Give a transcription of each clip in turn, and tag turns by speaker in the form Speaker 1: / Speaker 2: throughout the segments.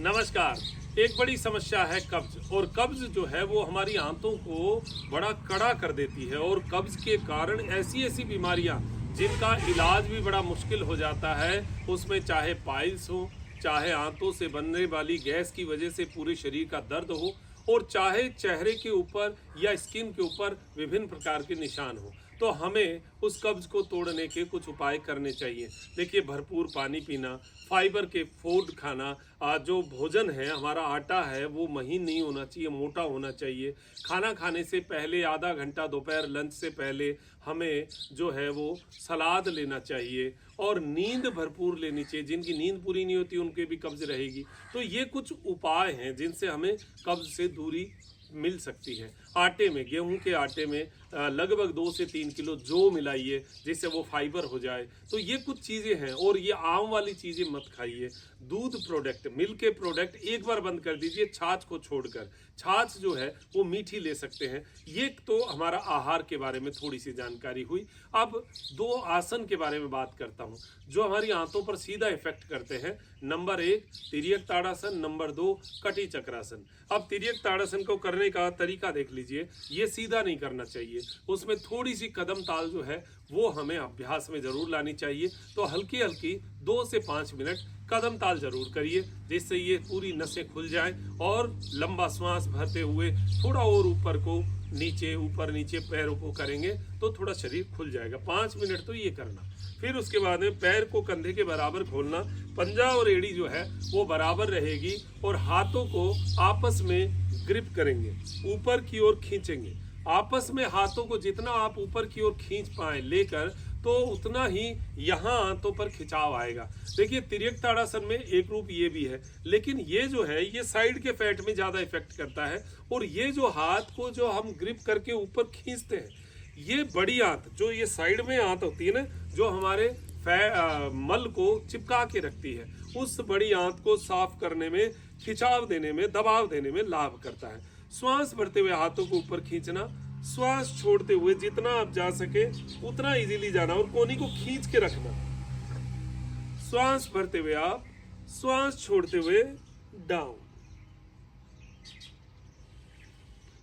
Speaker 1: नमस्कार। एक बड़ी समस्या है कब्ज, और कब्ज जो है वो हमारी आंतों को बड़ा कड़ा कर देती है, और कब्ज के कारण ऐसी ऐसी बीमारियां जिनका इलाज भी बड़ा मुश्किल हो जाता है, उसमें चाहे पाइल्स हो, चाहे आंतों से बनने वाली गैस की वजह से पूरे शरीर का दर्द हो, और चाहे चेहरे के ऊपर या स्किन के ऊपर विभिन्न प्रकार के निशान हो, तो हमें उस कब्ज को तोड़ने के कुछ उपाय करने चाहिए। देखिए, भरपूर पानी पीना, फाइबर के फूड खाना, जो भोजन है हमारा आटा है वो महीन नहीं होना चाहिए, मोटा होना चाहिए। खाना खाने से पहले आधा घंटा दोपहर लंच से पहले हमें जो है वो सलाद लेना चाहिए, और नींद भरपूर लेनी चाहिए। जिनकी नींद पूरी नहीं होती उनके भी कब्ज रहेगी। तो ये कुछ उपाय हैं जिनसे हमें कब्ज से दूरी मिल सकती है। आटे में, गेहूं के आटे में लगभग 2 से 3 किलो जौ मिलाइए जिससे वो फाइबर हो जाए। तो ये कुछ चीज़ें हैं, और ये आम वाली चीज़ें मत खाइए। दूध प्रोडक्ट, मिल्क के प्रोडक्ट एक बार बंद कर दीजिए, छाछ को छोड़कर। छाछ जो है वो मीठी ले सकते हैं। ये तो हमारा आहार के बारे में थोड़ी सी जानकारी हुई। अब 2 आसन के बारे में बात करता हूँ जो हमारी आंतों पर सीधा इफेक्ट करते हैं। नंबर 1 तिर्यक ताड़ासन, नंबर 2 कटी चक्रासन। अब तिर्यक ताड़ासन को करने का तरीका देख लीजिए। ये सीधा नहीं करना चाहिए, उसमें थोड़ी सी कदम ताल जो है वो हमें अभ्यास में जरूर लानी चाहिए। तो हल्की हल्की 2 से 5 मिनट कदम ताल जरूर करिए, जिससे ये पूरी नसें खुल जाएं, और लंबा श्वास भरते हुए थोड़ा और ऊपर को नीचे, ऊपर नीचे पैरों को करेंगे तो थोड़ा शरीर खुल जाएगा। 5 मिनट तो ये करना। फिर उसके बाद में पैर को कंधे के बराबर खोलना, पंजा और एड़ी जो है वो बराबर रहेगी, और हाथों को आपस में ग्रिप करेंगे, ऊपर की ओर खींचेंगे। आपस में हाथों को जितना आप ऊपर की ओर खींच पाए लेकर, तो उतना ही यहाँ आंतों पर खिंचाव आएगा। देखिए, तिर्यक ताड़ासन में एक रूप ये भी है, लेकिन ये जो है ये साइड के फैट में ज्यादा इफेक्ट करता है। और ये जो हाथ को जो हम ग्रिप करके ऊपर खींचते हैं, ये बड़ी आंत, जो ये साइड में आंत होती है ना, जो हमारे मल को चिपका के रखती है, उस बड़ी आंत को साफ करने में, खिंचाव देने में, दबाव देने में लाभ करता है। श्वास भरते हुए हाथों को ऊपर खींचना, श्वास छोड़ते हुए जितना आप जा सके उतना इजीली जाना, और कोहनी को खींच के रखना। श्वास भरते हुए आप, श्वास छोड़ते हुए डाउन।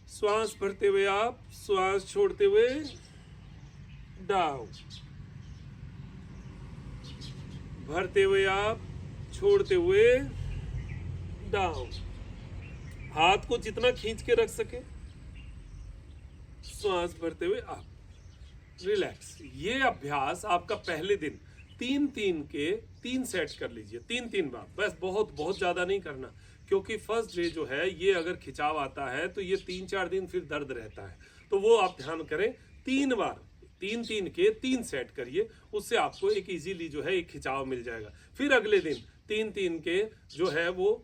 Speaker 1: श्वास भरते हुए आप, श्वास छोड़ते हुए डाउन। भरते हुए आप, छोड़ते हुए डाउन। हाथ को जितना खींच के रख सके, श्वास भरते हुए आप, रिलैक्स। ये अभ्यास आपका पहले दिन 3-3 के 3 सेट कर लीजिए, 3-3 बार बस। बहुत बहुत ज्यादा नहीं करना, क्योंकि फर्स्ट डे जो है ये अगर खिंचाव आता है तो ये 3-4 दिन फिर दर्द रहता है। तो वो आप ध्यान करें, 3 बार 3-3 के 3 सेट करिए, उससे आपको एक इजीली जो है एक खिंचाव मिल जाएगा। फिर अगले दिन 3-3 के जो है वो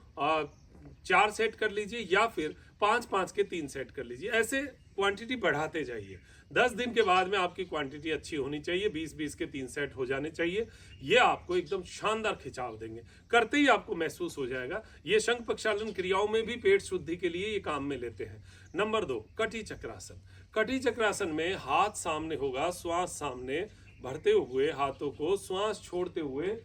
Speaker 1: 4 सेट कर लीजिए, या फिर 5-5 के 3 सेट कर लीजिए। ऐसे क्वांटिटी बढ़ाते जाइए। 10 दिन के बाद में आपकी क्वांटिटी अच्छी होनी चाहिए, 20-20 के 3 सेट हो जाने चाहिए। ये आपको एकदम शानदार खिंचाव देंगे, करते ही आपको महसूस हो जाएगा। ये शंख प्रक्षालन क्रियाओं में भी पेट शुद्धि के लिए ये काम में लेते हैं। नंबर 2 कटी चक्रासन। कटी चक्रासन में हाथ सामने होगा, श्वास सामने भरते हुए हाथों को, श्वास छोड़ते हुए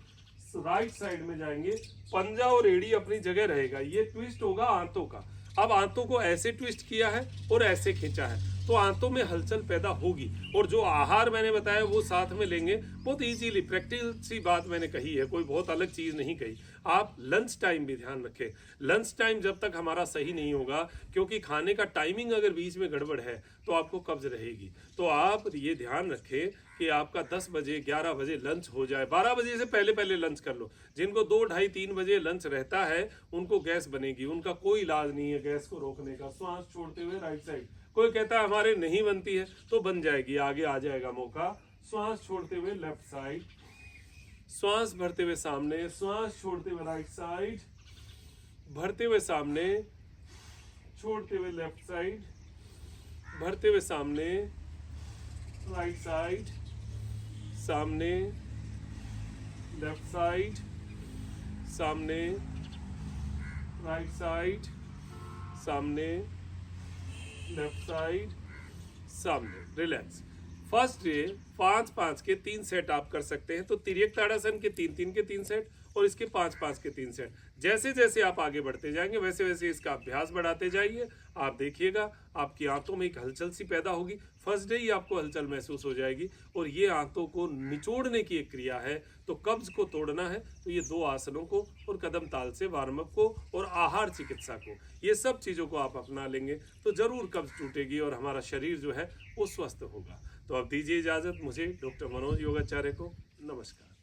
Speaker 1: राइट साइड में जाएंगे, पंजा और एड़ी अपनी जगह रहेगा। ये ट्विस्ट होगा आंतों का। अब आंतों को ऐसे ट्विस्ट किया है और ऐसे खींचा है, तो आंतों में हलचल पैदा होगी। और जो आहार मैंने बताया वो साथ में लेंगे, बहुत इजीली प्रैक्टिकल सी बात मैंने कही है, कोई बहुत अलग चीज नहीं कही। आप लंच टाइम भी ध्यान रखें। लंच टाइम जब तक हमारा सही नहीं होगा, क्योंकि खाने का टाइमिंग अगर बीच में गड़बड़ है तो आपको कब्ज रहेगी। तो आप ये ध्यान रखें कि आपका 10 बजे 11 बजे लंच हो जाए। 12 बजे से पहले पहले लंच कर लो। जिनको 2, ढाई, 3 बजे लंच रहता है उनको गैस बनेगी, उनका कोई इलाज नहीं है गैस को रोकने का। श्वास छोड़ते हुए राइट साइड, कोई कहता है हमारे नहीं बनती है, तो बन जाएगी, आगे आ जाएगा मौका। श्वास छोड़ते हुए लेफ्ट साइड, श्वास भरते हुए सामने, श्वास छोड़ते हुए राइट साइड, भरते हुए सामने, छोड़ते हुए लेफ्ट साइड, भरते हुए सामने, राइट साइड, सामने, लेफ्ट साइड, सामने, राइट साइड, सामने, लेफ्ट साइड, सामने। रिलैक्स। फर्स्ट डे 5-5 के 3 सेट आप कर सकते हैं। तो तिर्यक ताड़ासन के 3-3 के 3 सेट, और इसके 5-5 के 3 सेट। जैसे जैसे आप आगे बढ़ते जाएंगे वैसे वैसे इसका अभ्यास बढ़ाते जाइए। आप देखिएगा आपकी आंतों में एक हलचल सी पैदा होगी, फर्स्ट डे ही आपको हलचल महसूस हो जाएगी, और ये आंतों को निचोड़ने की एक क्रिया है। तो कब्ज को तोड़ना है तो ये 2 आसनों को और कदम ताल से वार्म अप को और आहार चिकित्सा को, ये सब चीज़ों को आप अपना लेंगे तो ज़रूर कब्ज टूटेगी और हमारा शरीर जो है वो स्वस्थ होगा। तो अब दीजिए इजाज़त मुझे, डॉक्टर मनोज योगाचार्य को। नमस्कार।